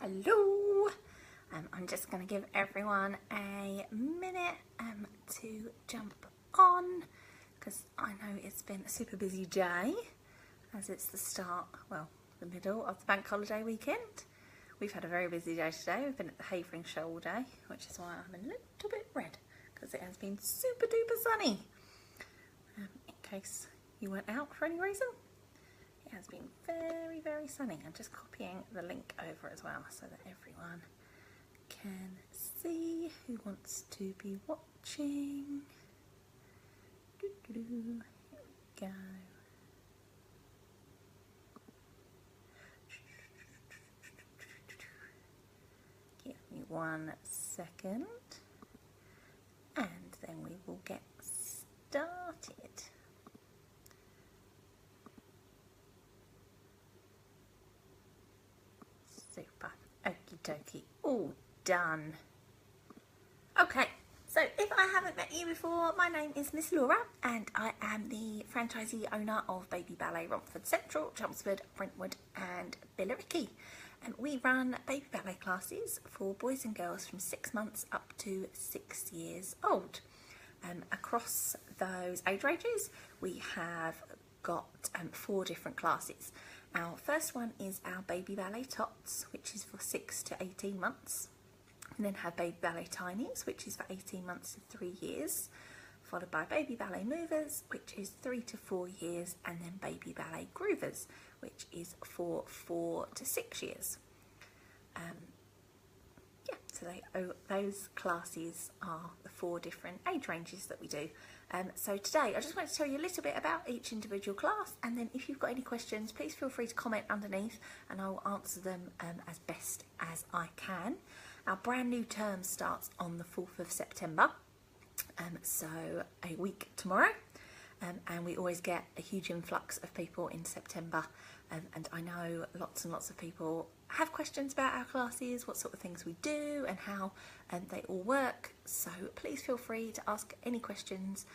Hello! I'm just going to give everyone a minute to jump on, because I know it's been a super busy day as it's the start, well, the middle of the bank holiday weekend. We've had a very busy day today. We've been at the Havering show all day, which is why I'm a little bit red, because it has been super duper sunny. In case you weren't out for any reason, it has been very, very sunny. I'm just copying the link over as well so that everyone can see who wants to be watching. Here we go. Give me 1 second and then we will get started. Super. Okie dokie. All done. Okay, so if I haven't met you before, my name is Miss Laura and I am the franchisee owner of Baby Ballet Romford Central, Chelmsford, Brentwood and Billericay. And we run baby ballet classes for boys and girls from 6 months up to 6 years old. Across those age ranges, we have got 4 different classes. Our first one is our baby ballet tots, which is for 6 to 18 months. And then have baby ballet tinies, which is for 18 months to 3 years. Followed by baby ballet movers, which is 3 to 4 years. And then baby ballet groovers, which is for 4 to 6 years. So those classes are the 4 different age ranges that we do. So today I just want to tell you a little bit about each individual class, and then if you've got any questions, please feel free to comment underneath and I will answer them as best as I can. Our brand new term starts on the 4th of September, so a week tomorrow, and we always get a huge influx of people in September, and I know lots and lots of people have questions about our classes, what sort of things we do and how they all work, so please feel free to ask any questions.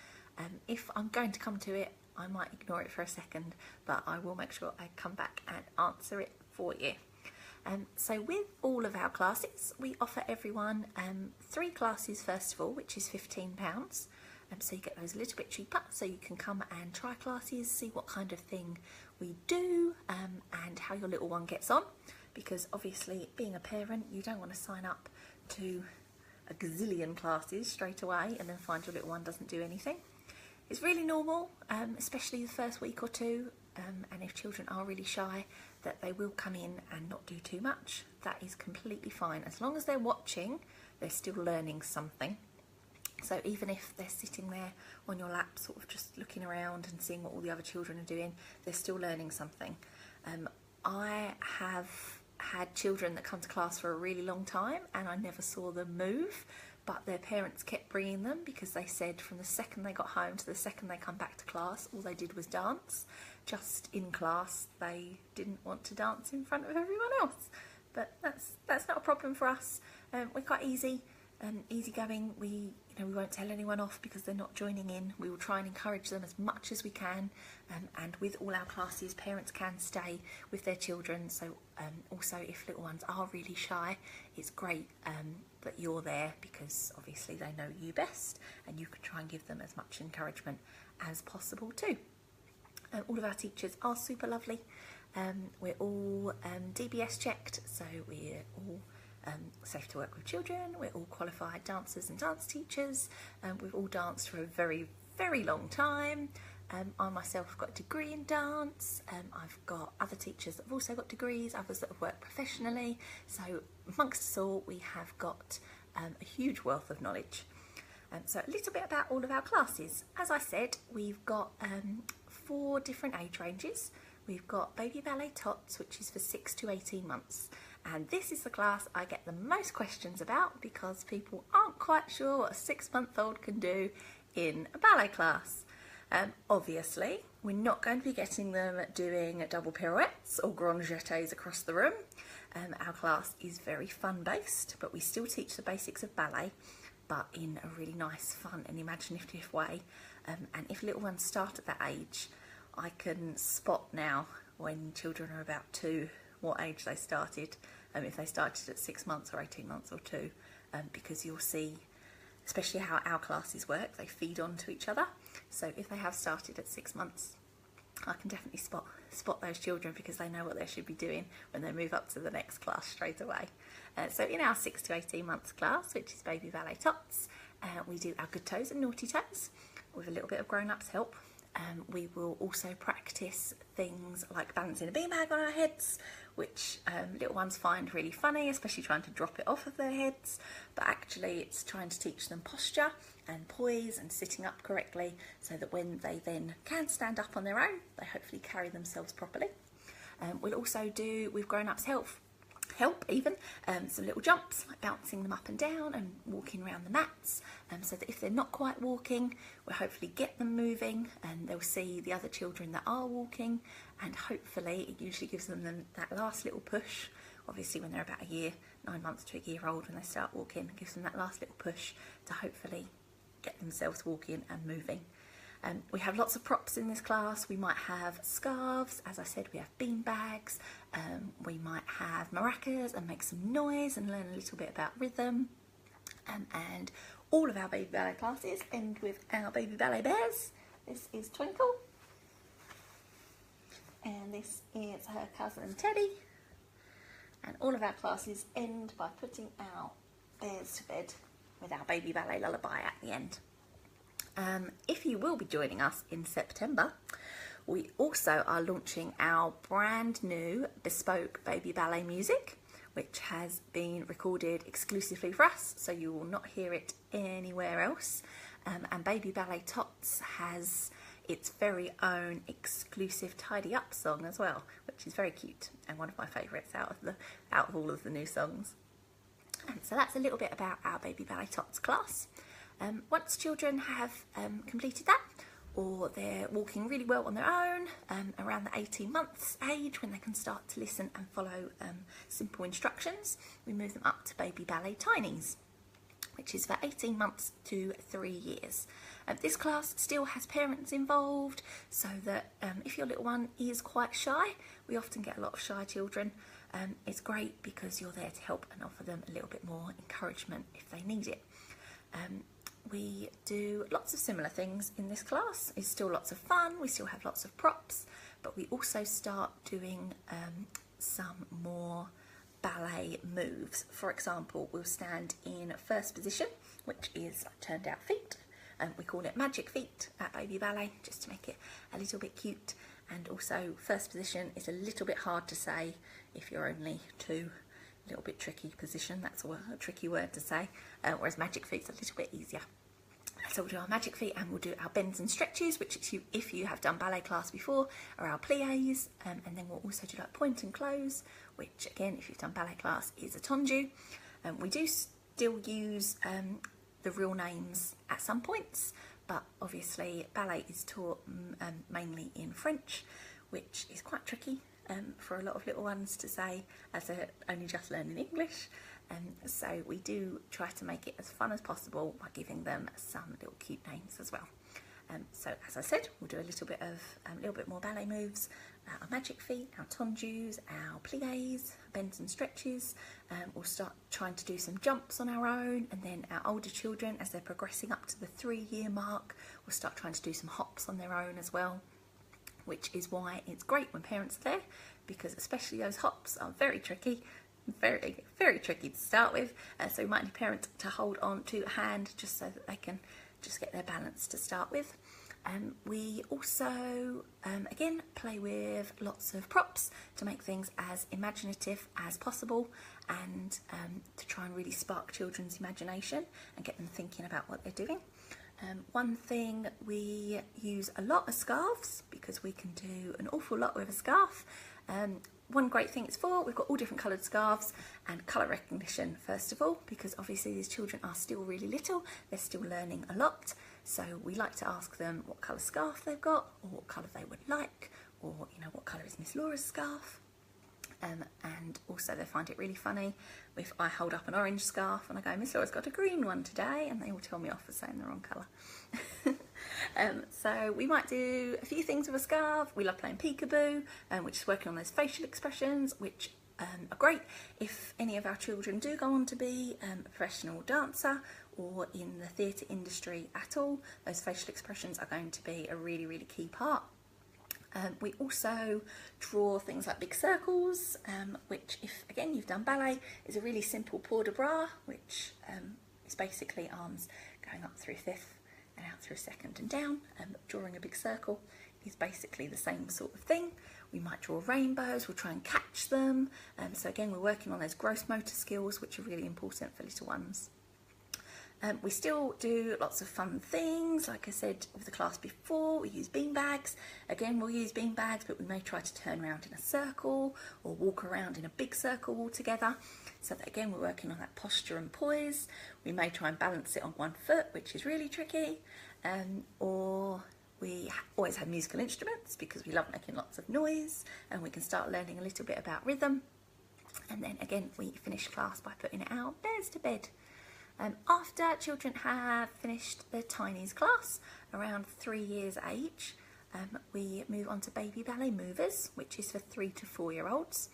If I'm going to come to it, I might ignore it for a second, but I will make sure I come back and answer it for you. So with all of our classes, we offer everyone 3 classes first of all, which is £15. So you get those a little bit cheaper, so you can come and try classes, see what kind of thing we do and how your little one gets on. Because obviously being a parent, you don't want to sign up to a gazillion classes straight away and then find your little one doesn't do anything. It's really normal, especially the first week or two, and if children are really shy, that they will come in and not do too much. That is completely fine. As long as they're watching, they're still learning something. So even if they're sitting there on your lap sort of just looking around and seeing what all the other children are doing, they're still learning something. I have had children that come to class for a really long time and I never saw them move, but their parents kept bringing them because they said from the second they got home to the second they come back to class, all they did was dance. Just in class, they didn't want to dance in front of everyone else. But that's not a problem for us. We're quite easygoing. We won't tell anyone off because they're not joining in. We will try and encourage them as much as we can, and with all our classes, parents can stay with their children. So also, if little ones are really shy, it's great that you're there because obviously they know you best, and you can try and give them as much encouragement as possible too. All of our teachers are super lovely. We're all DBS checked, so we're all safe to work with children. We're all qualified dancers and dance teachers. We've all danced for a very, very long time. I myself have got a degree in dance. I've got other teachers that have also got degrees, others that have worked professionally. So amongst us all, we have got a huge wealth of knowledge. So a little bit about all of our classes. As I said, we've got 4 different age ranges. We've got baby ballet tots, which is for 6 to 18 months. And this is the class I get the most questions about because people aren't quite sure what a 6-month-old can do in a ballet class. Obviously, we're not going to be getting them doing double pirouettes or grand jetés across the room. Our class is very fun-based, but we still teach the basics of ballet, but in a really nice, fun and imaginative way. And if little ones start at that age, I can spot now when children are about 2 what age they started, if they started at 6 months or 18 months or 2, because you'll see, especially how our classes work, they feed on to each other. So if they have started at 6 months, I can definitely spot those children, because they know what they should be doing when they move up to the next class straight away. So in our 6 to 18 months class, which is Baby Ballet Tots, we do our good toes and naughty toes with a little bit of grown-ups help. We will also practice things like balancing a beanbag on our heads, which little ones find really funny, especially trying to drop it off of their heads. But actually it's trying to teach them posture and poise and sitting up correctly, so that when they then can stand up on their own, they hopefully carry themselves properly. We'll also do, with grown-ups help even, some little jumps, like bouncing them up and down and walking around the mats, so that if they're not quite walking, we'll hopefully get them moving and they'll see the other children that are walking, and hopefully it usually gives them that last little push. Obviously when they're about a year, 9 months to a year old, when they start walking, it gives them that last little push to hopefully get themselves walking and moving. We have lots of props in this class. We might have scarves, as I said, we have bean bags, we might have maracas and make some noise and learn a little bit about rhythm. And all of our baby ballet classes end with our baby ballet bears. This is Twinkle, and this is her cousin Teddy. And all of our classes end by putting our bears to bed with our baby ballet lullaby at the end. If you will be joining us in September, we also are launching our brand new bespoke baby ballet music, which has been recorded exclusively for us, so you will not hear it anywhere else. And Baby Ballet Tots has its very own exclusive tidy up song as well, which is very cute and one of my favourites out of all of the new songs. So that's a little bit about our Baby Ballet Tots class. Once children have completed that, or they're walking really well on their own, around the 18 months age, when they can start to listen and follow simple instructions, we move them up to Baby Ballet Tinies, which is for 18 months to 3 years. This class still has parents involved, so that if your little one is quite shy, we often get a lot of shy children. It's great because you're there to help and offer them a little bit more encouragement if they need it. We do lots of similar things in this class. It's still lots of fun, we still have lots of props, but we also start doing some more ballet moves. For example, we'll stand in first position, which is turned out feet. We call it magic feet at Baby Ballet, just to make it a little bit cute. And also first position is a little bit hard to say if you're only 2. A little bit tricky position, that's a tricky word to say, whereas magic feet's a little bit easier. So we'll do our magic feet, and we'll do our bends and stretches, which if you have done ballet class before, are our pliés, and then we'll also do like point and close, which again, if you've done ballet class, is a tendu. We do still use the real names at some points, but obviously ballet is taught mainly in French, which is quite tricky for a lot of little ones to say, as they're only just learning English. So we do try to make it as fun as possible by giving them some little cute names as well. So as I said, we'll do a little bit more ballet moves, our magic feet, our tendus, our pliés, bends and stretches. We'll start trying to do some jumps on our own, and then our older children, as they're progressing up to the 3-year mark, will start trying to do some hops on their own as well, which is why it's great when parents are there, because especially those hops are very tricky, very, very tricky to start with. So we might need parents to hold on to a hand just so that they can just get their balance to start with. We also, again, play with lots of props to make things as imaginative as possible, and to try and really spark children's imagination and get them thinking about what they're doing. One thing we use a lot are scarves, because we can do an awful lot with a scarf. One great thing it's for, we've got all different coloured scarves, and colour recognition first of all, because obviously these children are still really little, they're still learning a lot, so we like to ask them what colour scarf they've got, or what colour they would like, or what colour is Miss Laura's scarf. And also they find it really funny if I hold up an orange scarf and I go, Miss Laura's got a green one today, and they all tell me off for saying the wrong colour. So we might do a few things with a scarf. We love playing peekaboo, which is working on those facial expressions, which are great. If any of our children do go on to be a professional dancer or in the theatre industry at all, those facial expressions are going to be a really, really key part. We also draw things like big circles, which, if again you've done ballet, is a really simple port de bras, which is basically arms going up through fifth and out through second and down. Drawing a big circle is basically the same sort of thing. We might draw rainbows, we'll try and catch them. So again, we're working on those gross motor skills, which are really important for little ones. We still do lots of fun things. Like I said with the class before, we use bean bags. Again, we'll use bean bags, but we may try to turn around in a circle or walk around in a big circle all together. So that again, we're working on that posture and poise. We may try and balance it on one foot, which is really tricky. Or we always have musical instruments because we love making lots of noise, and we can start learning a little bit about rhythm. And then again, we finish class by putting our bears to bed. After children have finished the tinies class, around 3 years age, we move on to baby ballet movers, which is for 3 to 4 year olds.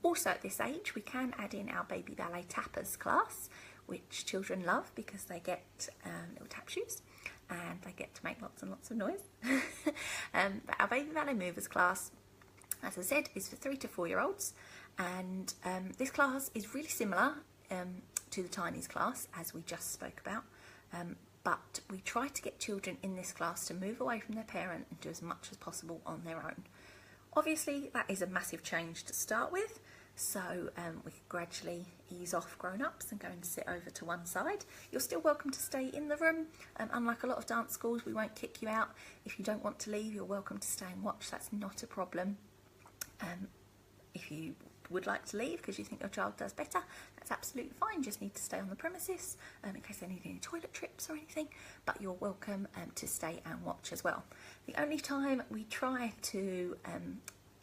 Also at this age, we can add in our baby ballet tappers class, which children love because they get little tap shoes and they get to make lots and lots of noise. But our baby ballet movers class, as I said, is for 3 to 4 year olds, and this class is really similar to the tinies class, as we just spoke about, but we try to get children in this class to move away from their parent and do as much as possible on their own. Obviously that is a massive change to start with, so we can gradually ease off grown-ups and go and sit over to one side. You're still welcome to stay in the room. Unlike a lot of dance schools, we won't kick you out. If you don't want to leave, you're welcome to stay and watch. That's not a problem. If you would like to leave because you think your child does better, that's absolutely fine. You just need to stay on the premises in case they need any toilet trips or anything, but you're welcome to stay and watch as well. The only time we try to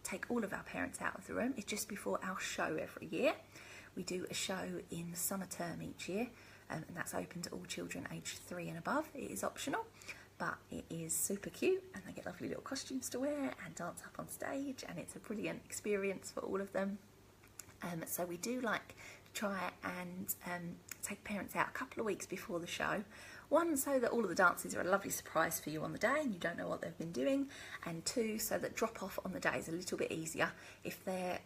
take all of our parents out of the room is just before our show every year. We do a show in the summer term each year, and that's open to all children aged 3 and above. It is optional, but it is super cute, and they get lovely little costumes to wear and dance up on stage, and it's a brilliant experience for all of them. So we do like to try and take parents out a couple of weeks before the show. One, so that all of the dances are a lovely surprise for you on the day and you don't know what they've been doing, and two, so that drop off on the day is a little bit easier. If they're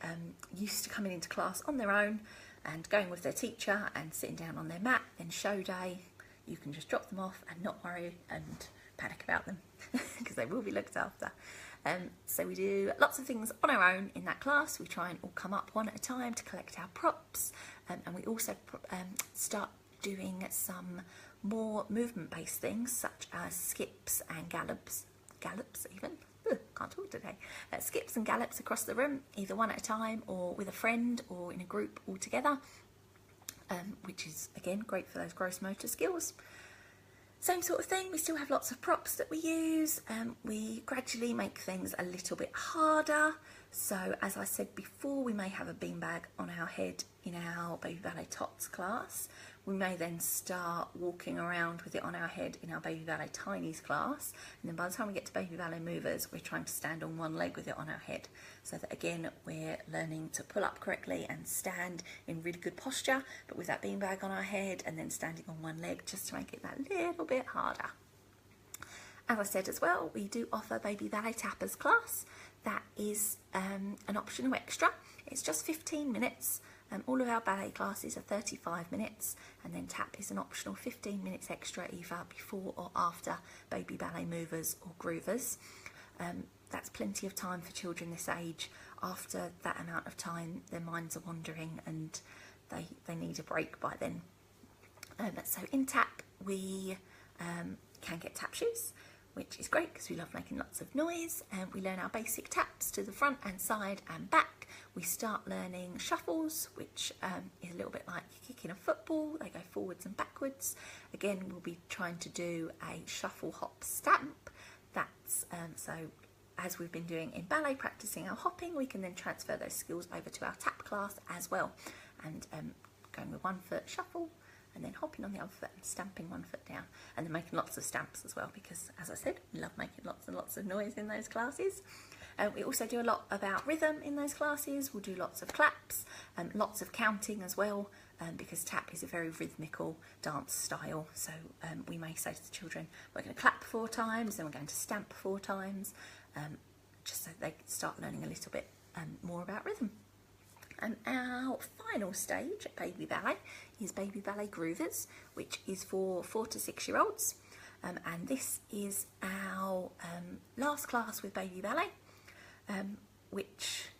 used to coming into class on their own and going with their teacher and sitting down on their mat, then show day you can just drop them off and not worry and panic about them because they will be looked after. So we do lots of things on our own in that class. We try and all come up one at a time to collect our props, and we also start doing some more movement-based things such as skips and gallops even. Can't talk today. Skips and gallops across the room, either one at a time or with a friend or in a group all together, which is again great for those gross motor skills. Same sort of thing, we still have lots of props that we use. We gradually make things a little bit harder. So as I said before, we may have a beanbag on our head in our baby ballet tots class. We may then start walking around with it on our head in our baby ballet tinies class. And then by the time we get to baby ballet movers, we're trying to stand on one leg with it on our head. So that again, we're learning to pull up correctly and stand in really good posture, but with that beanbag on our head and then standing on one leg just to make it that little bit harder. As I said as well, we do offer baby ballet tappers class. That is an optional extra. It's just 15 minutes. All of our ballet classes are 35 minutes, and then tap is an optional 15 minutes extra either before or after baby ballet movers or groovers. That's plenty of time for children this age. After that amount of time, their minds are wandering and they need a break by then. So in tap, we can get tap shoes, which is great because we love making lots of noise, and we learn our basic taps to the front and side and back. We start learning shuffles, which is a little bit like kicking a football. They go forwards and backwards. Again, we'll be trying to do a shuffle hop stamp. That's so as we've been doing in ballet, practicing our hopping, we can then transfer those skills over to our tap class as well, and going with 1 foot shuffle and then hopping on the other foot and stamping 1 foot down, and then making lots of stamps as well because, as I said, we love making lots and lots of noise in those classes. We also do a lot about rhythm in those classes. We'll do lots of claps, lots of counting as well, because tap is a very rhythmical dance style. So we may say to the children, we're going to clap 4 times, then we're going to stamp 4 times, just so they start learning a little bit more about rhythm. And our final stage at Baby Ballet is Baby Ballet Groovers, which is for 4 to 6 year olds. And this is our last class with Baby Ballet, which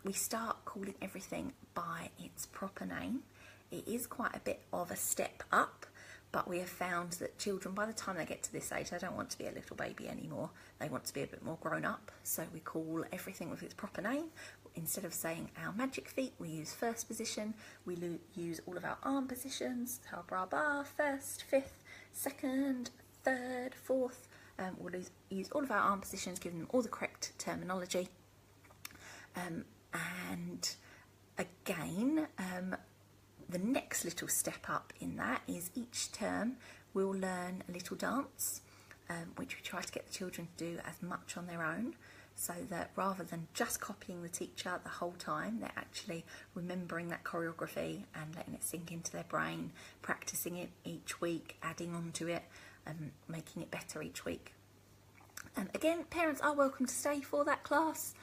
we start calling everything by its proper name. It is quite a bit of a step up, but we have found that children, by the time they get to this age, they don't want to be a little baby anymore. They want to be a bit more grown up. So we call everything with its proper name. Instead of saying our magic feet, we use first position. We use all of our arm positions, our bra bar, first, fifth, second, third, fourth. We'll use all of our arm positions, giving them all the correct terminology. And again, the next little step up in that is each term we'll learn a little dance, which we try to get the children to do as much on their own, so that rather than just copying the teacher the whole time, they're actually remembering that choreography and letting it sink into their brain, practicing it each week, adding on to it, making it better each week. Again, parents are welcome to stay for that class,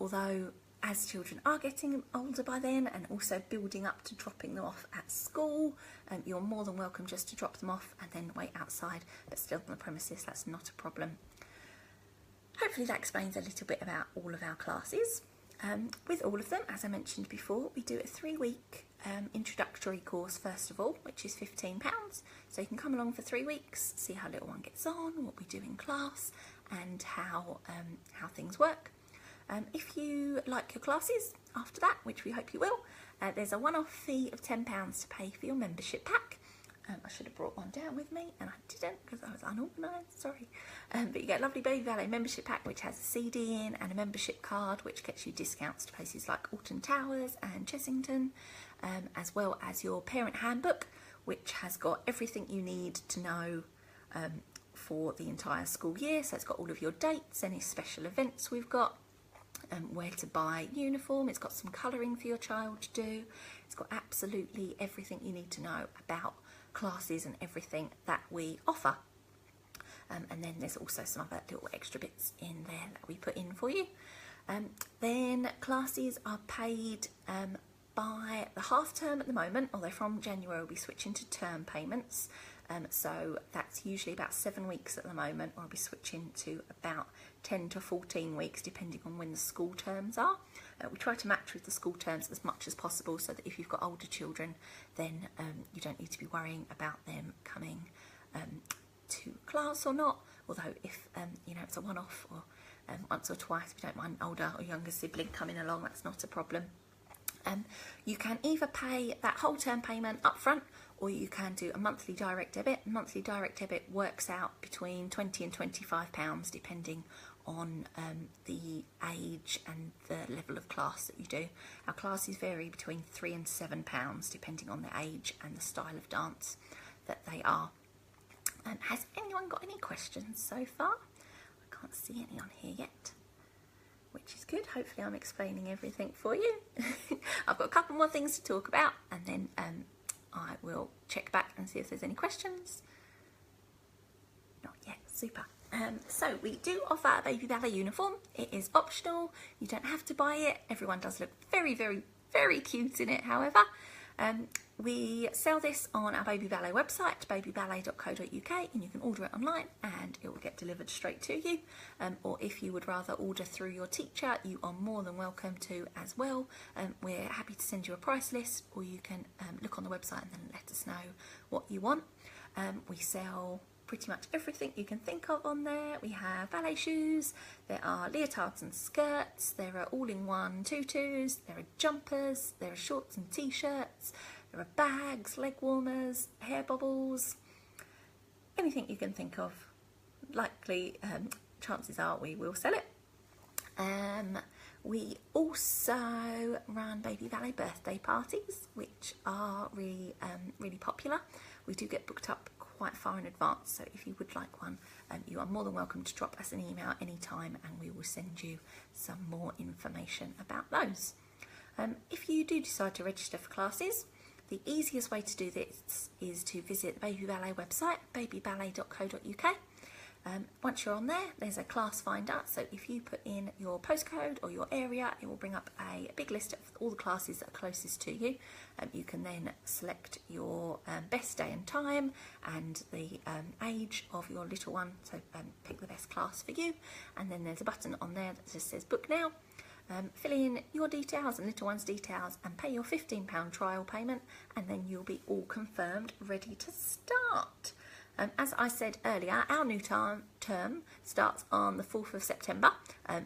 although as children are getting older by then and also building up to dropping them off at school, you're more than welcome just to drop them off and then wait outside, but still on the premises. That's not a problem. Hopefully that explains a little bit about all of our classes. With all of them, as I mentioned before, we do a 3-week introductory course first of all, which is £15. So you can come along for 3 weeks, see how little one gets on, what we do in class, and how things work. If you like your classes after that, which we hope you will, there's a one-off fee of £10 to pay for your membership pack. I should have brought one down with me, and I didn't because I was unorganised, sorry. But you get a lovely Baby Ballet membership pack, which has a CD in and a membership card, which gets you discounts to places like Alton Towers and Chessington, as well as your parent handbook, which has got everything you need to know for the entire school year. So it's got all of your dates, any special events we've got, where to buy uniform. It's got some colouring for your child to do. It's got absolutely everything you need to know about classes and everything that we offer. And then there's also some other little extra bits in there that we put in for you. Then classes are paid by the half term at the moment, although from January we'll be switching to term payments. So that's usually about 7 weeks at the moment, or I'll be switching to about 10 to 14 weeks depending on when the school terms are. We try to match with the school terms as much as possible, so that if you've got older children, then you don't need to be worrying about them coming to class or not. Although if you know, it's a one-off, or once or twice, we don't mind an older or younger sibling coming along, that's not a problem. You can either pay that whole term payment up front, or you can do a monthly direct debit. Monthly direct debit works out between £20 and £25 depending on the age and the level of class that you do. Our classes vary between £3 and £7 depending on the age and the style of dance that they are. Has anyone got any questions so far? I can't see any on here yet, which is good. Hopefully I'm explaining everything for you. I've got a couple more things to talk about, and then I will check back and see if there's any questions. Not yet. Super. So we do offer a Baby Ballet uniform. It is optional. You don't have to buy it. Everyone does look very, very, very cute in it, however. We sell this on our Baby Ballet website, babyballet.co.uk, and you can order it online and it will get delivered straight to you. Or if you would rather order through your teacher, you are more than welcome to as well. We're happy to send you a price list, or you can look on the website and then let us know what you want. We sell pretty much everything you can think of on there. We have ballet shoes, there are leotards and skirts, there are all-in-one tutus, there are jumpers, there are shorts and t-shirts, there are bags, leg warmers, hair bobbles, anything you can think of. Likely, chances are we will sell it. We also run Baby Ballet birthday parties, which are really, really popular. We do get booked up quite far in advance. So if you would like one, you are more than welcome to drop us an email anytime and we will send you some more information about those. If you do decide to register for classes, the easiest way to do this is to visit the Baby Ballet website, babyballet.co.uk. Once you're on there, there's a class finder, so if you put in your postcode or your area, it will bring up a big list of all the classes that are closest to you. You can then select your best day and time and the age of your little one, so pick the best class for you, and then there's a button on there that just says book now. Fill in your details and little one's details and pay your £15 trial payment, and then you'll be all confirmed, ready to start. As I said earlier, our new term starts on the 4th of September.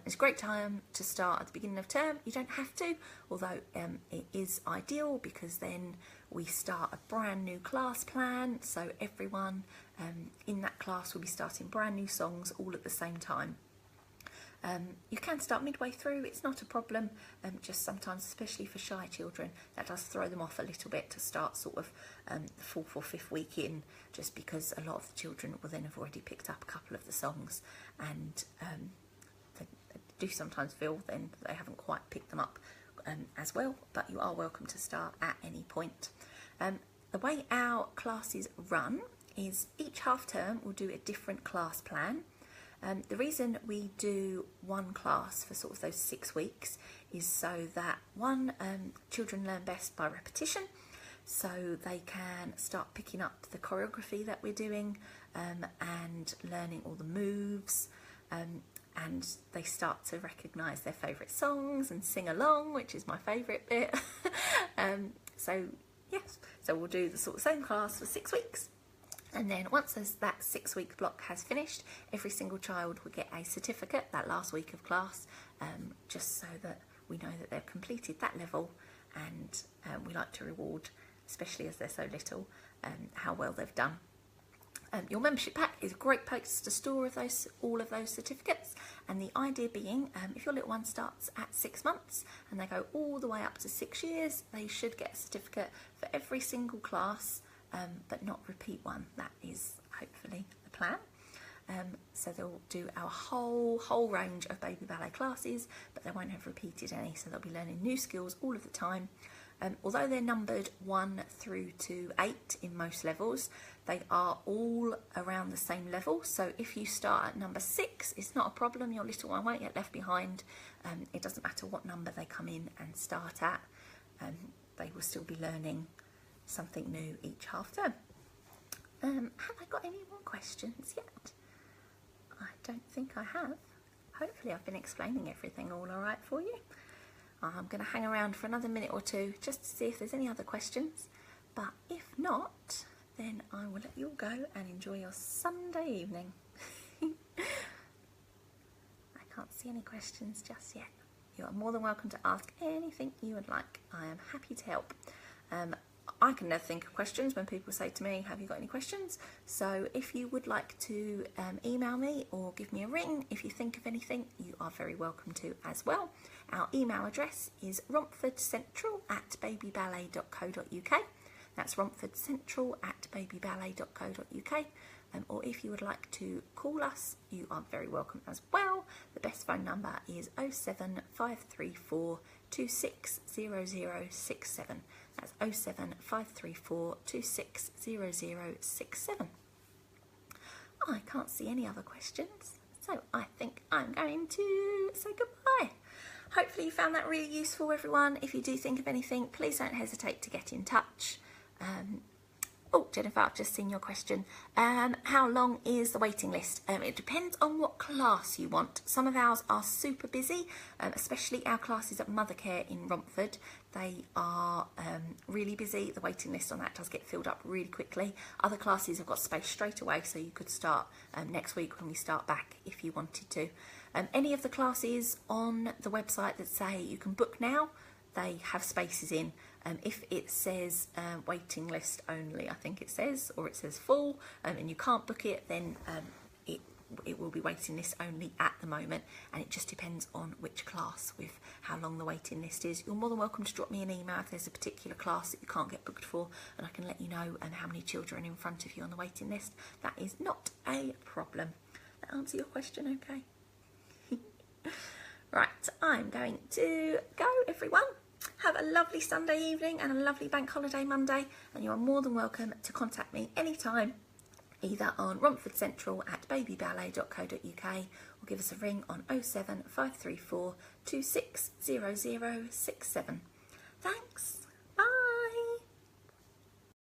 It's a great time to start at the beginning of term. You don't have to, although it is ideal because then we start a brand new class plan. So everyone in that class will be starting brand new songs all at the same time. You can start midway through, it's not a problem, just sometimes, especially for shy children, that does throw them off a little bit to start sort of the 4th or 5th week in, just because a lot of the children will then have already picked up a couple of the songs, and they do sometimes feel then that they haven't quite picked them up as well, but you are welcome to start at any point. The way our classes run is each half term we'll do a different class plan. The reason we do one class for sort of those 6 weeks is so that children learn best by repetition, so they can start picking up the choreography that we're doing and learning all the moves, and they start to recognise their favourite songs and sing along, which is my favourite bit. So we'll do the sort of same class for 6 weeks. And then once that 6 week block has finished, every single child will get a certificate that last week of class, just so that we know that they've completed that level, and we like to reward, especially as they're so little, how well they've done. Your membership pack is a great place to store all of those certificates, and the idea being, if your little one starts at 6 months and they go all the way up to 6 years, they should get a certificate for every single class, but not repeat one. That is hopefully the plan. So they'll do our whole range of baby ballet classes, but they won't have repeated any, so they'll be learning new skills all of the time. Although they're numbered 1 through to 8 in most levels, they are all around the same level. So if you start at number 6, it's not a problem. Your little one won't get left behind. It doesn't matter what number they come in and start at. They will still be learning something new each half term. Have I got any more questions yet? I don't think I have. Hopefully I've been explaining everything all alright for you. I'm going to hang around for another minute or two just to see if there's any other questions, but if not, then I will let you all go and enjoy your Sunday evening. I can't see any questions just yet. You are more than welcome to ask anything you would like. I am happy to help. I can never think of questions when people say to me, have you got any questions? So if you would like to email me or give me a ring, if you think of anything, you are very welcome to as well. Our email address is romfordcentral@babyballet.co.uk. That's romfordcentral@babyballet.co.uk. Or if you would like to call us, you are very welcome as well. The best phone number is 07534 260067. That's 07534 260067. I can't see any other questions, so I think I'm going to say goodbye. Hopefully you found that really useful, everyone. If you do think of anything, please don't hesitate to get in touch. Oh, Jennifer, I've just seen your question. How long is the waiting list? It depends on what class you want. Some of ours are super busy, especially our classes at Mothercare in Romford. They are really busy. The waiting list on that does get filled up really quickly. Other classes have got space straight away, so you could start next week when we start back if you wanted to. Any of the classes on the website that say you can book now, they have spaces in. If it says waiting list only, I think it says, or it says full, and you can't book it, then it will be waiting list only at the moment, and it just depends on which class with how long the waiting list is. You're more than welcome to drop me an email if there's a particular class that you can't get booked for, and I can let you know and how many children are in front of you on the waiting list. That is not a problem. That answer your question okay? Right, I'm going to go, everyone. Have a lovely Sunday evening and a lovely bank holiday Monday, and you are more than welcome to contact me anytime, either on romfordcentral@babyballet.co.uk or give us a ring on 07534 260067. Thanks.